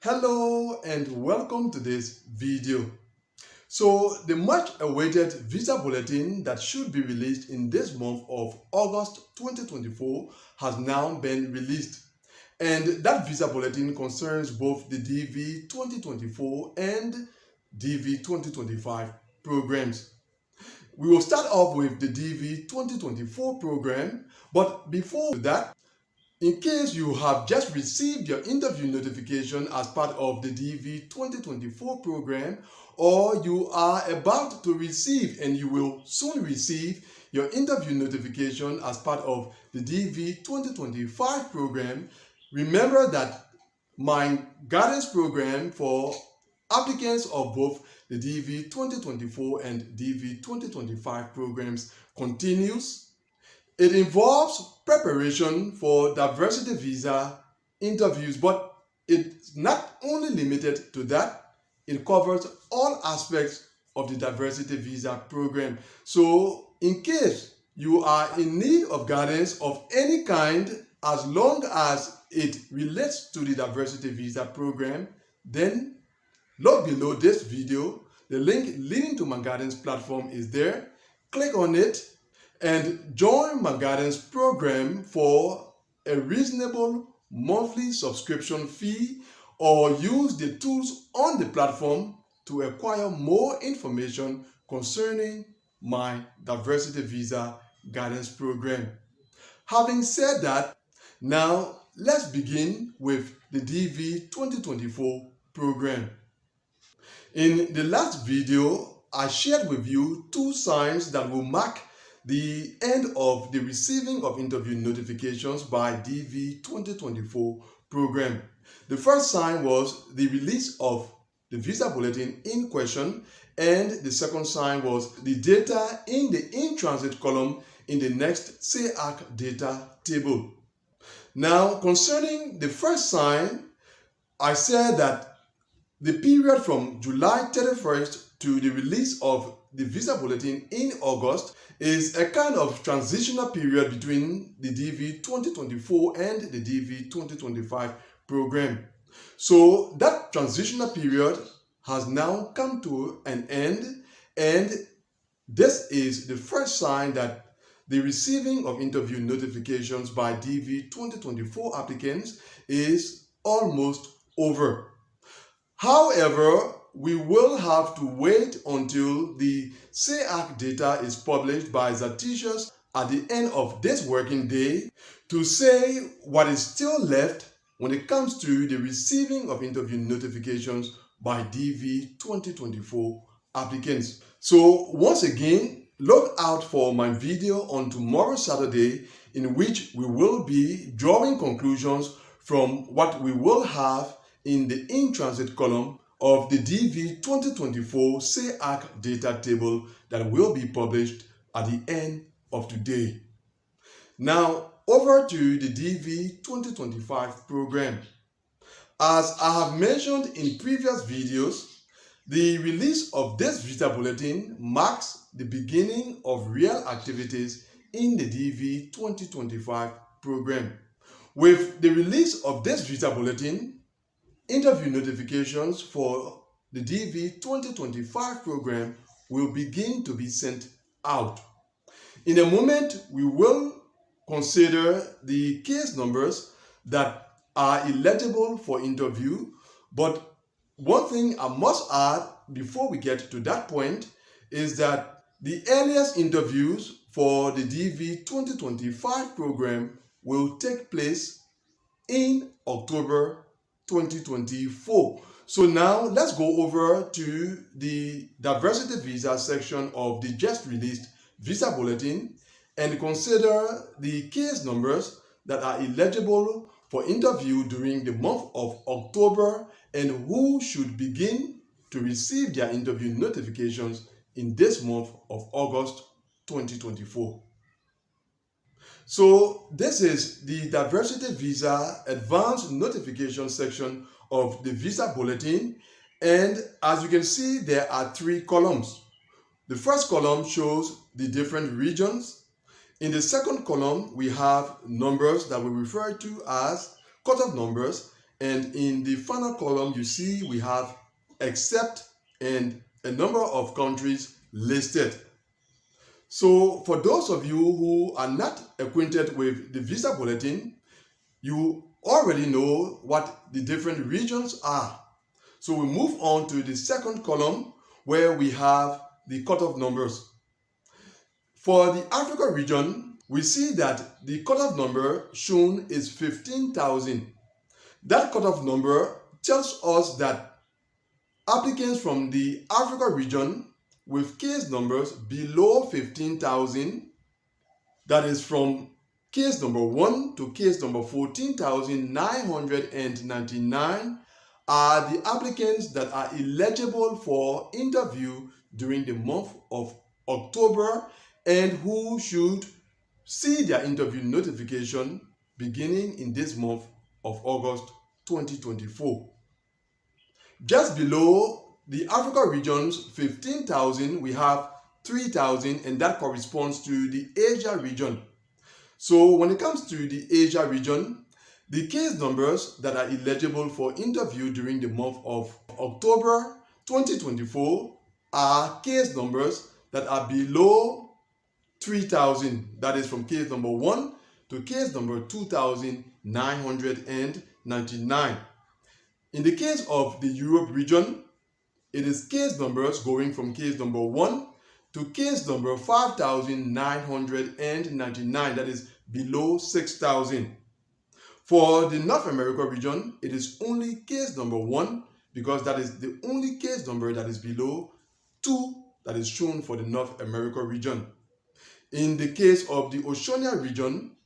Hello and welcome to this video. So the much awaited visa bulletin that should be released in this month of August 2024 has now been released. And that visa bulletin concerns both the DV 2024 and DV 2025 programs. We will start off with the DV 2024 program, but before that, in case you have just received your interview notification as part of the DV 2024 program, or you are about to receive and you will soon receive your interview notification as part of the DV 2025 program, remember that my guidance program for applicants of both the DV 2024 and DV 2025 programs continues. It involves preparation for diversity visa interviews, but it's not only limited to that. It covers all aspects of the diversity visa program. So in case you are in need of guidance of any kind, as long as it relates to the diversity visa program, then look below this video. The link leading to my guidance platform is there. Click on it and join my guidance program for a reasonable monthly subscription fee, or use the tools on the platform to acquire more information concerning my diversity visa guidance program. Having said that, now let's begin with the DV 2024 program. In the last video, I shared with you two signs that will mark the end of the receiving of interview notifications by DV 2024 program. The first sign was the release of the visa bulletin in question, and the second sign was the data in the in-transit column in the next SEAC data table. Now, concerning the first sign, I said that the period from July 31st to the release of the visa bulletin in August is a kind of transitional period between the DV 2024 and the DV 2025 program. So that transitional period has now come to an end, and this is the first sign that the receiving of interview notifications by DV 2024 applicants is almost over. However, we will have to wait until the SEAC data is published by Zatitius at the end of this working day to say what is still left when it comes to the receiving of interview notifications by DV 2024 applicants. So once again, look out for my video on tomorrow, Saturday, in which we will be drawing conclusions from what we will have in the in-transit column of the DV 2024 SEAC data table that will be published at the end of today. Now, over to the DV 2025 program. As I have mentioned in previous videos, the release of this visa bulletin marks the beginning of real activities in the DV 2025 program. With the release of this visa bulletin, interview notifications for the DV 2025 program will begin to be sent out. In a moment, we will consider the case numbers that are eligible for interview, but one thing I must add before we get to that point is that the earliest interviews for the DV 2025 program will take place in October 2024. So now let's go over to the diversity visa section of the just released visa bulletin and consider the case numbers that are eligible for interview during the month of October and who should begin to receive their interview notifications in this month of August 2024. So this is the diversity visa advanced notification section of the visa bulletin, and as you can see, there are three columns. The first column shows the different regions. In the second column, we have numbers that we refer to as cutoff numbers, And in the final column, you see we have except and a number of countries listed. So for those of you who are not acquainted with the visa bulletin, you already know what the different regions are. So we move on to the second column where we have the cutoff numbers. For the Africa region, we see that the cutoff number shown is 15,000. That cutoff number tells us that applicants from the Africa region with case numbers below 15,000, that is from case number 1 to case number 14,999, are the applicants that are eligible for interview during the month of October and who should see their interview notification beginning in this month of August 2024. Just below the Africa region's 15,000, we have 3,000, and that corresponds to the Asia region. So when it comes to the Asia region, the case numbers that are eligible for interview during the month of October 2024 are case numbers that are below 3,000. That is from case number 1 to case number 2,999. In the case of the Europe region, it is case numbers going from case number 1 to case number 5,999, that is below 6,000. For the North America region, it is only case number 1 because that is the only case number that is below 2 that is shown for the North America region. In the case of the Oceania region,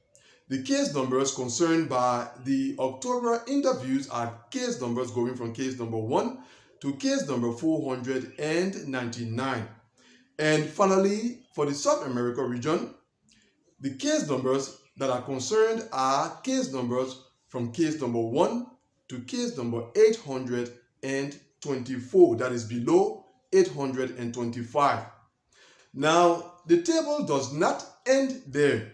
the case numbers concerned by the October interviews are case numbers going from case number 1 to case number 499. And finally, for the South America region, the case numbers that are concerned are case numbers from case number 1 to case number 824, that is below 825. Now, the table does not end there.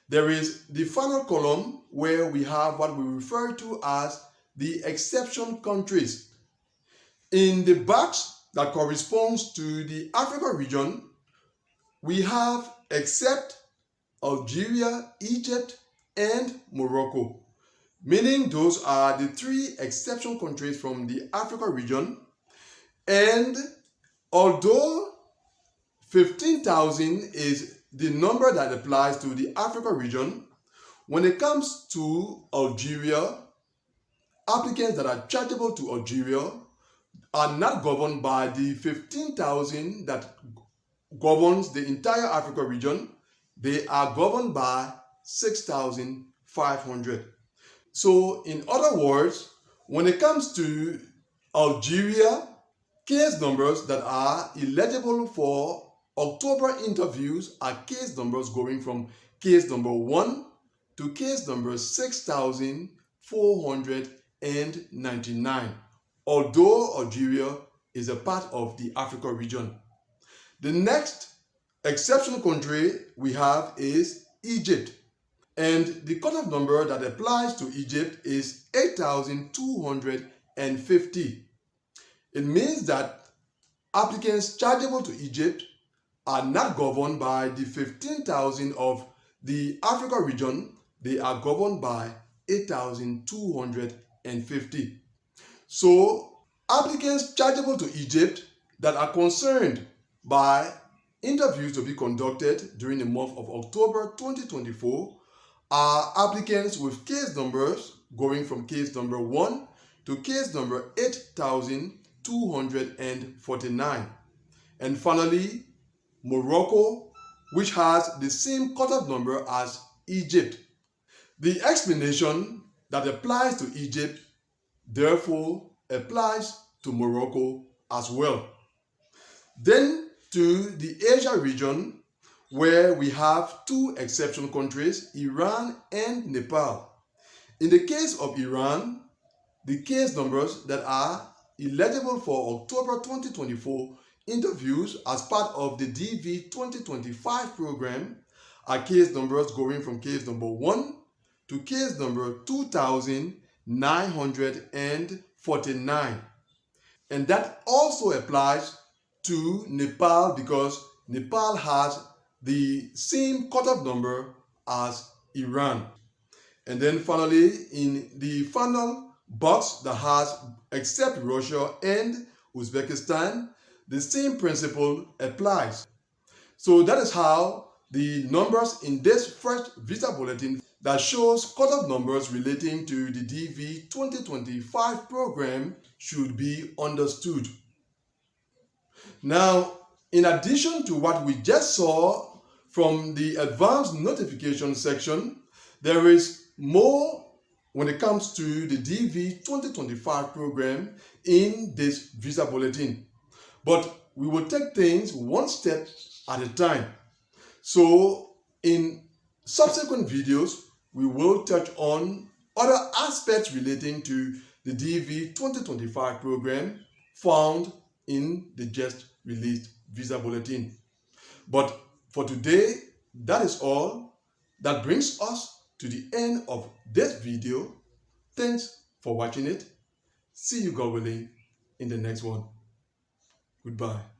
There is the final column where we have what we refer to as the exception countries. In the box that corresponds to the Africa region, we have except Algeria, Egypt, and Morocco, meaning those are the 3 exception countries from the Africa region. And although 15,000 is the number that applies to the Africa region, when it comes to Algeria, applicants that are chargeable to Algeria are not governed by the 15,000 that governs the entire Africa region. They are governed by 6,500. So in other words, when it comes to Algeria, case numbers that are eligible for October interviews are case numbers going from case number 1 to case number 6,499, although Algeria is a part of the Africa region. The next exceptional country we have is Egypt, and the cutoff number that applies to Egypt is 8,250. It means that applicants chargeable to Egypt are not governed by the 15,000 of the Africa region. They are governed by 8,250. So applicants chargeable to Egypt that are concerned by interviews to be conducted during the month of October 2024 are applicants with case numbers going from case number 1 to case number 8,249. And finally, Morocco, which has the same cutoff number as Egypt. The explanation that applies to Egypt therefore applies to Morocco as well. Then to the Asia region, where we have 2 exceptional countries, Iran and Nepal. In the case of Iran, the case numbers that are eligible for October 2024 interviews as part of the DV2025 program are case numbers going from case number 1 to case number 2,000 949. And that also applies to Nepal because Nepal has the same cutoff number as Iran. And then finally, in the final box that has except Russia and Uzbekistan, the same principle applies. So that is how the numbers in this first visa bulletin that shows cutoff numbers relating to the DV 2025 program should be understood. Now, in addition to what we just saw from the advanced notification section, there is more when it comes to the DV 2025 program in this visa bulletin. But we will take things one step at a time. So in subsequent videos, we will touch on other aspects relating to the DV 2025 program found in the just released visa bulletin. But for today, that is all. That brings us to the end of this video. Thanks for watching it. See you, God willing, in the next one. Goodbye.